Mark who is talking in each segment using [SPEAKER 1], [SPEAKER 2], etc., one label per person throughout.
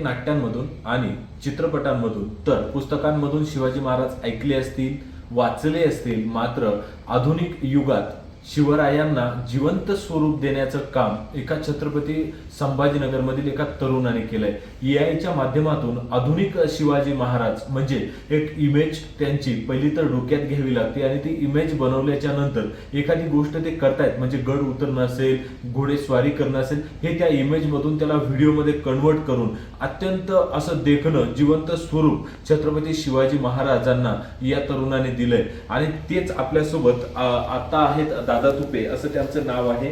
[SPEAKER 1] नाट्यांमधून आणि चित्रपटांमधून तर पुस्तकांमधून शिवाजी महाराज ऐकले असतील, वाचले असतील, मात्र आधुनिक युगात शिवरायांना जिवंत स्वरूप देण्याचं काम एका छत्रपती संभाजीनगरमधील एका तरुणाने केलंय. एआयच्या माध्यमातून आधुनिक शिवाजी महाराज म्हणजे एक इमेज त्यांची पहिली तर डोक्यात घ्यावी लागते आणि ती इमेज बनवल्याच्या नंतर एखादी गोष्ट ते करतायत म्हणजे गड उतरणं असेल, घोडेस्वारी करणं असेल, हे त्या इमेजमधून त्याला व्हिडिओमध्ये कन्वर्ट करून अत्यंत असं देखणं जिवंत स्वरूप छत्रपती शिवाजी महाराजांना या तरुणाने दिलंय. आणि तेच आपल्यासोबत आता आहेत दादा तुपे, असं त्यांचं नाव आहे.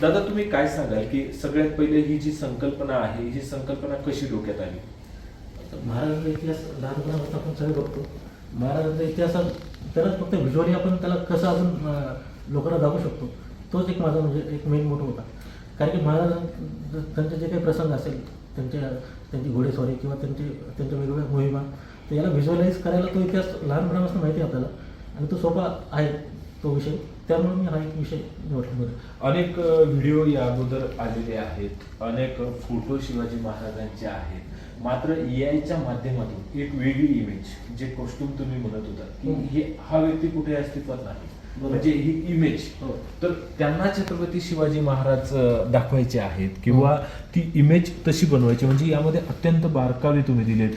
[SPEAKER 1] दादा, तुम्ही काय सांगाल की सगळ्यात पहिले ही जी संकल्पना आहे, ही संकल्पना कशी डोक्यात आली?
[SPEAKER 2] महाराजांचा इतिहास लहानपणापासून आपण सगळे बघतो. महाराजांचा इतिहासात तरच फक्त व्हिज्युअली आपण त्याला कसं अजून लोकांना दाखवू शकतो, तोच एक माझा म्हणजे एक मेन मोठो होता. कारण की महाराज त्यांचे जे काही प्रसंग असेल, त्यांची घोडेस्वारी किंवा त्यांच्या वेगवेगळ्या मोहिमा, तर याला व्हिज्युअलाइज करायला तो इतिहास लहानपणापासून माहिती आहे आपल्याला आणि तो सोपा आहे तो विषय, त्यामुळे मी हा एक विषय निवडला.
[SPEAKER 1] अनेक व्हिडिओ या अगोदर आलेले आहेत, अनेक फोटो शिवाजी महाराजांचे आहेत, मात्र एआयच्या माध्यमातून एक वेगळी इमेज, जे कॉस्ट्युम तुम्ही म्हणत होता की हा व्यक्ती कुठे अस्तित्वात नाही, म्हणजे ही इमेज, तर त्यांना छत्रपती शिवाजी महाराज दाखवायचे आहेत किंवा ती इमेज तशी बनवायची. म्हणजे यामध्ये अत्यंत बारकावे तुम्ही दिलेत.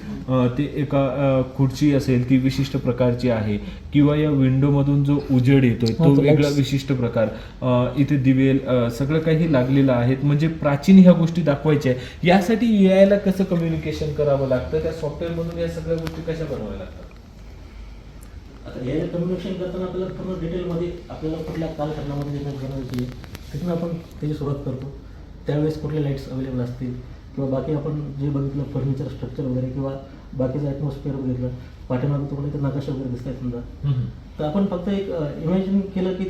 [SPEAKER 1] ते एका खुर्ची असेल ती विशिष्ट प्रकारची आहे किंवा या विंडोमधून जो उजेड येतोय तो वेगळा विशिष्ट प्रकार, इथे दिवे सगळं काही लागलेलं आहे. म्हणजे प्राचीन ह्या गोष्टी दाखवायच्या आहे. यासाठी एआयला कसं कम्युनिकेशन करावं लागतं, त्या सॉफ्टवेअरमधून या सगळ्या गोष्टी कशा बनवाव्या लागतात?
[SPEAKER 2] आता हे कम्युनिकेशन करताना आपल्याला पूर्ण डिटेलमध्ये आपल्याला कुठल्या कालखंडामध्ये इमेज बनवायची आहे तिथून आपण त्याची सुरुवात करतो. त्यावेळेस कुठले लाईट्स अवेलेबल असतील किंवा बाकी आपण जे बघितलं फर्निचर स्ट्रक्चर वगैरे किंवा बाकीचं ॲटमॉस्फिअर बघितलं, पाठीमागं तुम्हाला इथे नकाशा वगैरे दिसत आहे समजा, तर आपण फक्त एक इमॅजिन केलं की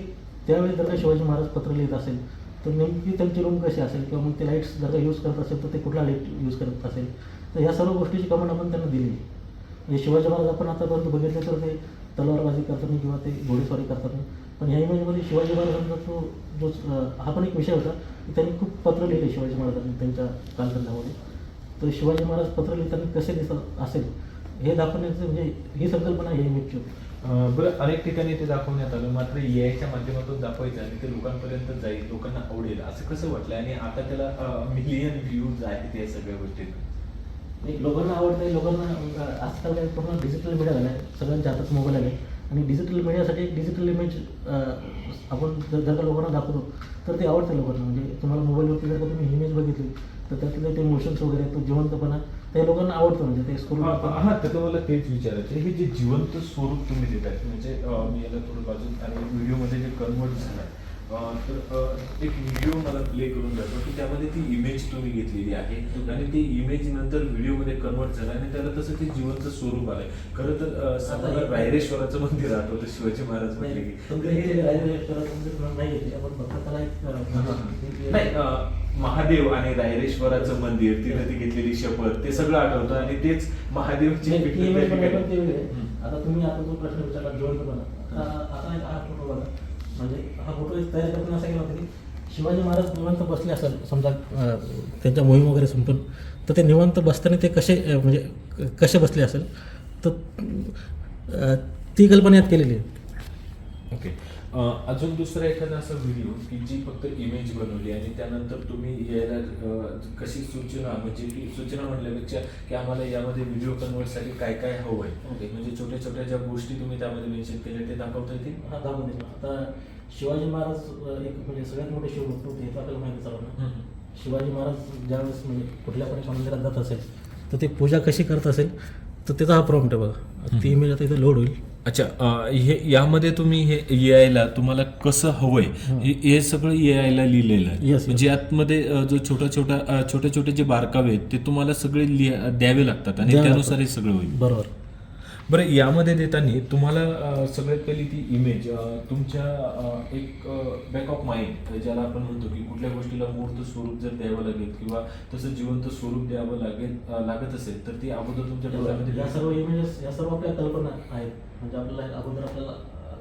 [SPEAKER 2] त्यावेळेस जर का शिवाजी महाराज पत्र लिहित असेल तर नेमकी त्यांची रूम कशी असेल किंवा मग ते लाईट्स जर का यूज करत असेल तर ते कुठला लाईट यूज करत असेल, तर ह्या सर्व गोष्टीची कमांड आपण त्यांना दिली. म्हणजे शिवाजी महाराज आपण आतापर्यंत बघितले तर ते तलवारबाजी करताना किंवा ते घोडेस्वारी करताना, पण ह्या इमेजमध्ये शिवाजी महाराजांचा तो जो हा पण एक विषय होता की त्यांनी खूप पत्र लिहिले शिवाजी महाराजांनी त्यांच्या कालखंडामध्ये. तर शिवाजी महाराज पत्र लिहिताना कसे दिसत असेल हे दाखवण्याचं म्हणजे ही संकल्पना आहे इमेजची.
[SPEAKER 1] बरं, अनेक ठिकाणी ते दाखवण्यात आलं, मात्र एआयच्या माध्यमातून दाखवायचं आणि ते लोकांपर्यंत जाईल, लोकांना आवडेल असं कसं वाटलं? आणि आता त्याला मिलियन व्ह्यूज आहेत या सगळ्या गोष्टीत.
[SPEAKER 2] लोकांना आवडतं. लोकांना आजकाल काय पूर्ण डिजिटल मीडिया झाला आहे, सगळ्यांच्या हातात मोबाईल आले आणि डिजिटल मीडियासाठी एक डिजिटल इमेज आपण जर का लोकांना दाखवतो तर ते आवडतं लोकांना. म्हणजे तुम्हाला मोबाईलवरती जर का तुम्ही इमेज बघितली तर त्यातले ते मोशन्स वगैरे तो जिवंतपणा ते लोकांना आवडतं. म्हणजे ते स्कूल
[SPEAKER 1] हा, तर मला तेच विचारायचं, हे जे जिवंत स्वरूप तुम्ही देतात, म्हणजे मी याला थोडं बाजू आणि व्हिडिओमध्ये जे कन्वर्ट झालं तर एक व्हिडिओ मला प्ले करून जातो की त्यामध्ये ती इमेज तुम्ही घेतलेली आहे आणि ती इमेज नंतर व्हिडिओमध्ये कन्वर्ट झालं आणि त्याला तसं ते जिवंत स्वरूप आलंय. खरं तर साधारण रायरेश्वराचं मंदिर आठवतं शिवाजी महाराज म्हटले की नाही, महादेव आणि रायरेश्वराचं मंदिर, तिथे ती घेतलेली शपथ, ते सगळं आठवतं आणि तेच महादेवची.
[SPEAKER 2] आता तुम्ही आता जो प्रश्न विचारला जिवंतपणा, आता हा फोटो बघा. म्हणजे हा फोटो तयार करताना असं केला होता की शिवाजी महाराज निवांत बसले असेल समजा त्यांच्या मोहीम वगैरे संपून, तर ते निवांत बसताना ते कसे बसले असेल, तर ती कल्पना यात केलेली आहे.
[SPEAKER 1] ओके, अजून दुसरा एखादा असा व्हिडिओ की जी फक्त इमेज बनवली आणि त्यानंतर तुम्ही याला कशी सूचना, म्हणजे की सूचना म्हटल्यापेक्षा की आम्हाला यामध्ये व्हिडिओ कन्वर्टसाठी काय काय हवं आहे, म्हणजे छोट्या छोट्या ज्या गोष्टी तुम्ही त्यामध्ये मेन्शन केल्या ते दाखवता येतील?
[SPEAKER 2] हा, दाखवते. आता शिवाजी महाराज एक म्हणजे सगळ्यात मोठे शिवभक्त होते हे आपल्याला माहिती चालू. शिवाजी महाराज ज्यावेळेस म्हणजे कुठल्या पण एका मंदिरात जात असेल तर ते पूजा कशी करत असेल तर त्याचा हा प्रॉम्प्ट आहे बघा. ती इमेज आता इथे लोड होईल.
[SPEAKER 1] अच्छा, हे यामध्ये तुम्ही हे एआयला तुम्हाला कसं हवंय हे सगळं एआयला लिहिलेलं आहे. म्हणजे यामध्ये जो छोटे छोटे जे बारकावे आहेत ते तुम्हाला सगळे द्यावे लागतात आणि त्यानुसार हे सगळं होईल.
[SPEAKER 2] बरोबर.
[SPEAKER 1] बरं, यामध्ये देताना तुम्हाला सगळ्यात पहिली ती इमेज तुमच्या एक बॅक ऑफ माइंड, ज्याला आपण म्हणतो की कुठल्या गोष्टीला मूर्त स्वरूप जर द्यावं लागेल किंवा तसं जिवंत स्वरूप द्यावं लागत असेल तर ती अगोदर तुमच्या डोक्यामध्ये
[SPEAKER 2] या सर्व इमेजेस, या सर्व आपल्या कल्पना आहेत. म्हणजे आपल्याला अगोदर आपल्याला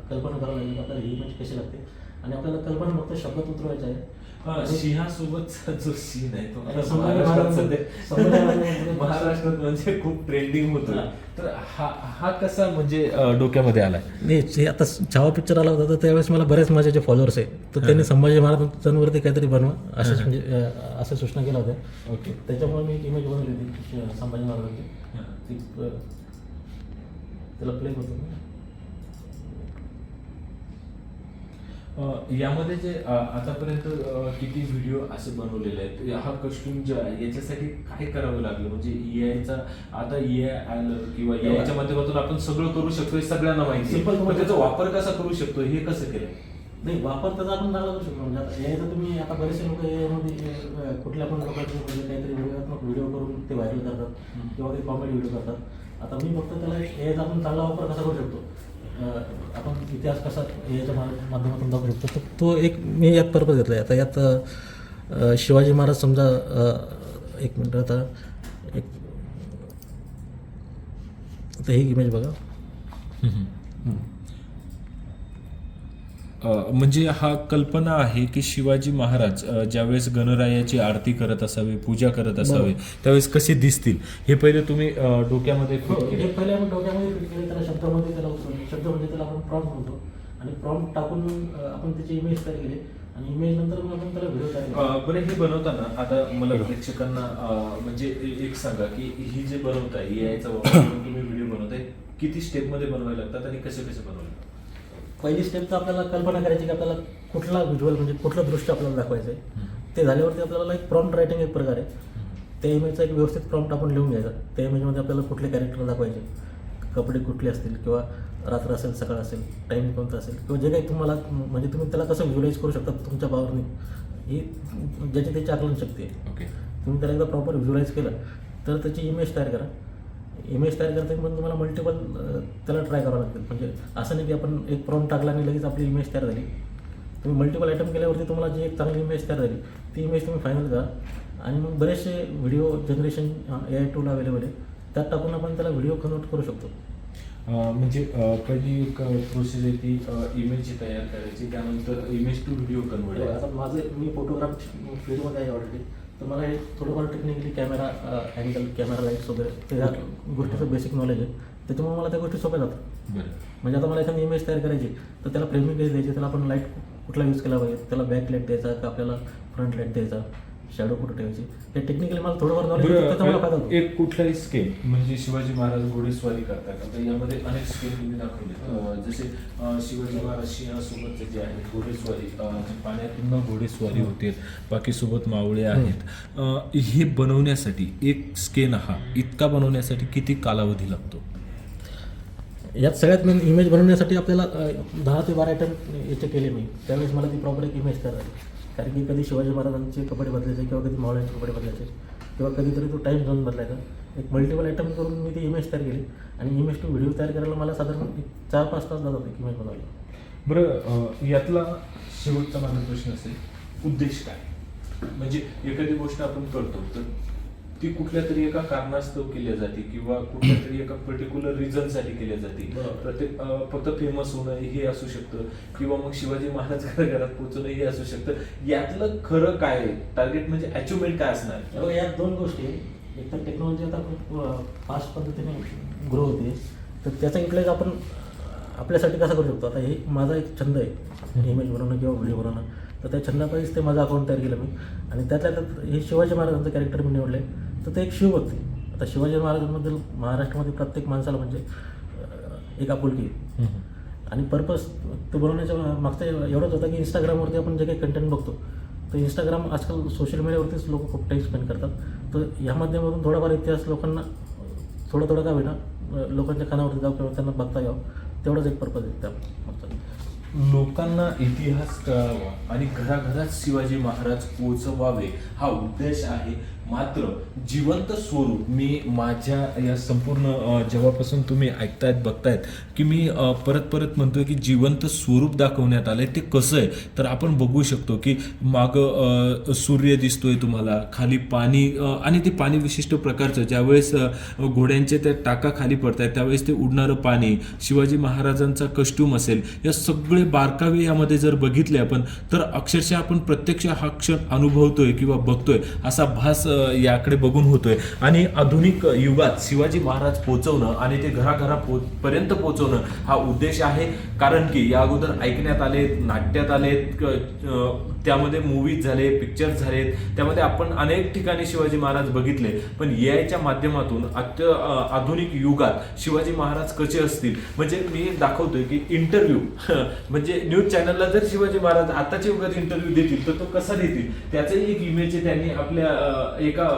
[SPEAKER 2] कल्पना करावी लागेल आपल्याला ही इमेज कशी लागते आणि आपल्याला कल्पना फक्त शब्दात उतरवायचा आहे.
[SPEAKER 1] सिंहासोबतचा जो सीन आहे तो
[SPEAKER 2] आता संभाजी
[SPEAKER 1] महाराष्ट्रात
[SPEAKER 2] महाराजांचं- संभाजी महाराजांचं-
[SPEAKER 1] सध्या महाराष्ट्रात म्हणजे खूप ट्रेंडिंग होतो.
[SPEAKER 2] हा.
[SPEAKER 1] तर हा कसा म्हणजे डोक्यामध्ये आलाय?
[SPEAKER 2] नाही जे आता छावा पिक्चर आला होता तर त्यावेळेस मला बरेच माझे जे फॉलोअर्स आहे तर त्यांनी संभाजी महाराजांवरती काहीतरी बनवा असं म्हणजे असं सूचना केल्या होत्या.
[SPEAKER 1] ओके.
[SPEAKER 2] त्याच्यामुळे मी एक इमेज बनवली होती संभाजी महाराजांची. ती त्याला प्ले करतो ना.
[SPEAKER 1] यामध्ये जे आतापर्यंत किती व्हिडिओ असे बनवलेले आहेत, हा कस्ट्यूम जो आहे याच्यासाठी काय करावं लागलं? म्हणजे EIचा आता EI आलं किंवा EIच्या माध्यमातून आपण सगळं करू शकतो हे सगळ्यांना माहिती आहे.
[SPEAKER 2] Simple
[SPEAKER 1] पण त्याचा वापर कसा करू शकतो हे कसं केलं?
[SPEAKER 2] नाही वापर त्याचा आपण चांगला करू शकतो. म्हणजे आता यायचं तुम्ही आता बरेचसे लोक यामध्ये कुठल्या पण लोकांचे म्हणजे काहीतरी व्हिडिओ करून ते व्हायरल करतात किंवा ते कॉमेडी व्हिडिओ करतात. आता मी फक्त त्याला याचा आपण चांगला वापर कसा करू शकतो, आपण इतिहास कसा याच्या माध्यमातून दाखवू शकतो, तर तो एक मी यात पर्पज घेतला आहे. आता यात शिवाजी महाराज समजा एक मिनटं आता ही इमेज बघा.
[SPEAKER 1] म्हणजे हा कल्पना आहे की शिवाजी महाराज ज्यावेळेस गणरायाची आरती करत असावे, पूजा करत असावे, त्यावेळेस कसे दिसतील हे पहिले तुम्ही डोक्यामध्ये fit केलं.
[SPEAKER 2] हे पहिले आपण डोक्यामध्ये फिट केले, त्याला शब्दामध्ये त्याला उतरवले. शब्द म्हणजे त्याला आपण प्रॉम्प्ट म्हणतो आणि प्रॉम्प्ट टाकून आपण त्याची इमेज तयार केली आणि इमेज नंतर मग आपण त्याला व्हिडिओ तयार केला.
[SPEAKER 1] बरं, हे बनवताना आता मला प्रेक्षकांना म्हणजे एक सांगा की ही जे बनवताय EIचा वापर करून तुम्ही व्हिडिओ बनवताय, किती स्टेपमध्ये बनवायला लागतात आणि कसे कसे बनवले?
[SPEAKER 2] पहिली स्टेप तर आपल्याला कल्पना करायची की आपल्याला कुठला व्हिज्युअल म्हणजे कुठलं दृश्य आपल्याला दाखवायचं आहे. ते झाल्यावरती आपल्याला एक प्रॉम्प्ट रायटिंग एक प्रकार आहे. त्या इमेजचा एक व्यवस्थित प्रॉम्प्ट आपण लिहून घ्यायचा. त्या इमेजमध्ये आपल्याला कुठले कॅरेक्टर दाखवायचे, कपडे कुठले असतील किंवा रात्र असेल, सकाळ असेल, टाईम कोणता असेल किंवा जे काही तुम्हाला म्हणजे तुम्ही त्याला कसं व्हिज्युअलाइज करू शकता तुमच्या पावरने, ही ज्याची त्याची आकलनशक्ती आहे.
[SPEAKER 1] ओके.
[SPEAKER 2] तुम्ही त्याला एकदा प्रॉपर व्हिज्युअलाइज केलं तर त्याची इमेज तयार करा. इमेज तयार करताना पण तुम्हाला मल्टिपल त्याला ट्राय करावं लागतील. म्हणजे असं नाही की आपण एक प्रॉम्प्ट टाकला आणि लगेच आपली इमेज तयार झाली. तुम्ही मल्टिपल आयटम केल्यावरती तुम्हाला जी एक चांगली इमेज तयार झाली ती इमेज तुम्ही फायनल करा आणि मग बरेचसे video generation AI tool available आहे, त्यात टाकून आपण त्याला व्हिडिओ कन्वर्ट करू शकतो.
[SPEAKER 1] म्हणजे पहिली एक प्रोसेस आहे ती इमेज तयार करायची, त्यानंतर इमेज टू व्हिडिओ कन्वर्ट.
[SPEAKER 2] आता मी फोटोग्राफ फील्डमध्ये आहे ऑलरेडी, तर मला हे थोडंफार technically camera angle, camera lights वगैरे ते ह्या गोष्टीचं बेसिक नॉलेज आहे. त्याच्यामुळे मला त्या गोष्टी सोप्या जातात. म्हणजे आता मला एखादी इमेज तयार करायची तर त्याला फ्रेमिंग कशी द्यायची, त्याला आपण लाईट कुठला यूज केला पाहिजे, त्याला बॅक लाईट द्यायचा का आपल्याला फ्रंट लाईट द्यायचा, शॅडो कुठं ठेवायची, हे टेक्निकली मला थोडंफार नॉलेज त्याचा मला फायदा होतो.
[SPEAKER 1] एक कुठलाही स्केल म्हणजे शिवाजी महाराज घोडेस्वारी करतात, आता यामध्ये अनेक स्केल तुम्ही दाखवले, जसे शिवाजी महाराज सिंहासोबतचे जे आहे घोडेस्वारी, पाण्यातून घोडेस्वारी होते, बाकी सोबत मावळे आहेत. हे बनवण्यासाठी एक स्केल हा इतका बनवण्यासाठी किती कालावधी लागतो?
[SPEAKER 2] यात सगळ्यात मेन इमेज बनवण्यासाठी आपल्याला 10 ते 12 आयटम याचे केले मी. त्यावेळेस मला ती प्रॉपर एक इमेज तयार झाली. कारण की कधी शिवाजी महाराजांचे कपडे बदलायचे किंवा कधी मावळ्यांचे कपडे बदलायचे किंवा कधीतरी तो टाईम झोन बदलायचा. एक मल्टिपल आयटम करून मी ती इमेज तयार केली आणि इमेज टू व्हिडिओ तयार करायला मला साधारण 4-5 तास जातात एक इमेज बनवायला.
[SPEAKER 1] बरं, यातला शेवटचा माझा प्रश्न असेल, उद्देश काय? म्हणजे एखादी गोष्ट आपण करतो तर ती कुठल्या तरी एका कारणास्तव केली जाते किंवा कुठल्या तरी एका पर्टिक्युलर रिझनसाठी केली जाते. प्रत्येक फक्त फेमस होणं हे असू शकतं किंवा मग शिवाजी महाराज घरात पोहोचणं हे असू शकतं. यातलं खरं काय आहे? टार्गेट म्हणजे अचिव्हमेंट काय असणार?
[SPEAKER 2] यात 2 गोष्टी. एक तर टेक्नॉलॉजी आता खूप फास्ट पद्धतीने ग्रो होते, तर त्याचा युटिलाइज आपण आपल्यासाठी कसा करू शकतो. आता हे माझा एक छंद आहे इमेज बनवणं किंवा व्हिडिओ बनवणं, तर त्या छंदापायीच ते माझं अकाउंट तयार केलं मी आणि त्यातल्या त्यात हे शिवाजी महाराजांचं कॅरेक्टर मी निवडलं आहे. तर ते एक शिवभक्ती. आता शिवाजी महाराजांबद्दल महाराष्ट्रामध्ये प्रत्येक माणसाला म्हणजे एक आपुलकी आहे आणि पर्पज तो बनवण्याच्या मागचा एवढंच होता की इंस्टाग्रामवरती आपण जे काही कंटेंट बघतो तर इंस्टाग्राम आजकाल सोशल मीडियावरतीच लोक खूप टाईम स्पेंड करतात. तर ह्या माध्यमातून थोडाफार इतिहास लोकांना थोडं का होईना लोकांच्या कानावरती जाऊ किंवा त्यांना बघता यावं, तेवढंच एक पर्पज आहे त्या मागचा.
[SPEAKER 1] लोकांना इतिहास कळावा आणि घराघरात शिवाजी महाराज पोहोचवावे हा उद्देश आहे. मात्र जिवंत स्वरूप मी माझ्या या संपूर्ण जेव्हापासून तुम्ही ऐकतायत बघतायत की मी परत परत म्हणतोय की जिवंत स्वरूप दाखवण्यात आलंय. ते कसं आहे तर आपण बघू शकतो की मागं सूर्य दिसतोय तुम्हाला, खाली पाणी आणि ते पाणी विशिष्ट प्रकारचं ज्यावेळेस घोड्यांचे त्या टाका खाली पडत आहेत त्यावेळेस ते उडणारं पाणी, शिवाजी महाराजांचा कस्ट्यूम असेल, या सगळे बारकावे यामध्ये जर बघितले आपण तर अक्षरशः आपण प्रत्यक्ष हा क्षण अनुभवतोय किंवा बघतोय असा भास याकडे बघून होतोय. आणि आधुनिक युगात शिवाजी महाराज पोहोचवणं आणि ते पर्यंत पोहोचवणं हा उद्देश आहे. कारण की या अगोदर ऐकण्यात आले, नाट्यात आलेत, त्यामध्ये मूवीज झाले, पिक्चर्स झालेत, त्यामध्ये आपण अनेक ठिकाणी शिवाजी महाराज बघितले. पण एआयच्या माध्यमातून आधुनिक युगात शिवाजी महाराज कसे असतील म्हणजे मी दाखवतोय की इंटरव्ह्यू म्हणजे न्यूज चॅनलला जर शिवाजी महाराज आताच्या युगात इंटरव्ह्यू देतील तर तो कसा देतील त्याचंही एक इमेज त्यांनी आपल्या एका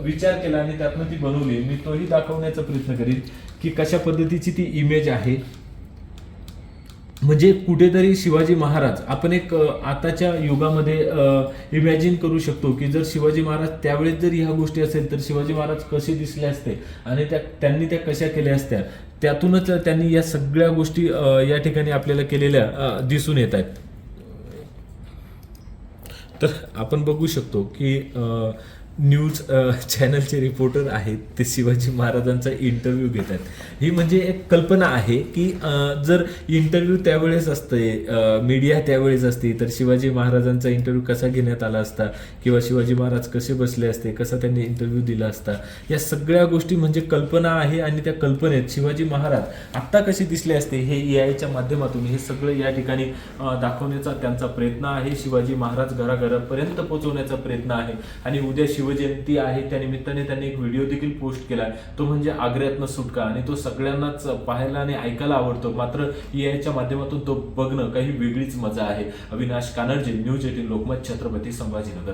[SPEAKER 1] विचार केला आणि त्यातनं ती बनवली. मी तोही दाखवण्याचा प्रयत्न करीन की कशा पद्धतीची ती इमेज आहे. म्हणजे कुठेतरी शिवाजी महाराज आपण एक आताच्या युगामध्ये इमॅजिन करू शकतो की जर शिवाजी महाराज त्यावेळेस जर ह्या गोष्टी असेल तर शिवाजी महाराज कसे दिसले असते आणि त्यांनी त्या कशा केल्या असत्या. त्यातूनच त्यांनी या सगळ्या गोष्टी या ठिकाणी आपल्याला केलेल्या दिसून येत आहेत. तर आपण बघू शकतो की न्यूज चॅनलचे रिपोर्टर आहेत ते शिवाजी महाराजांचा इंटरव्ह्यू घेत आहेत. ही म्हणजे एक कल्पना आहे की जर इंटरव्ह्यू त्यावेळेस असते, मीडिया त्यावेळेस असते तर शिवाजी महाराजांचा इंटरव्ह्यू कसा घेण्यात आला असता किंवा शिवाजी महाराज कसे बसले असते, कसा त्यांनी इंटरव्ह्यू दिला असता. या सगळ्या गोष्टी म्हणजे कल्पना आहे आणि त्या कल्पनेत शिवाजी महाराज आत्ता कसे दिसले असते हे एआयच्या माध्यमातून हे सगळं या ठिकाणी दाखवण्याचा त्यांचा प्रयत्न आहे. शिवाजी महाराज घराघरापर्यंत पोहोचवण्याचा प्रयत्न आहे. आणि उद्या शिवजयंती आहे त्यानिमित्ताने त्यांनी एक व्हिडिओ देखील पोस्ट केला, तो म्हणजे आग्र्यातनं सुटका, आणि तो सगळ्यांनाच पाहायला आणि ऐकायला आवडतो. मात्र एआयच्या माध्यमातून तो बघणं काही वेगळीच मजा आहे. अविनाश कानडजे, न्यूज 18 लोकमत, छत्रपती संभाजीनगर.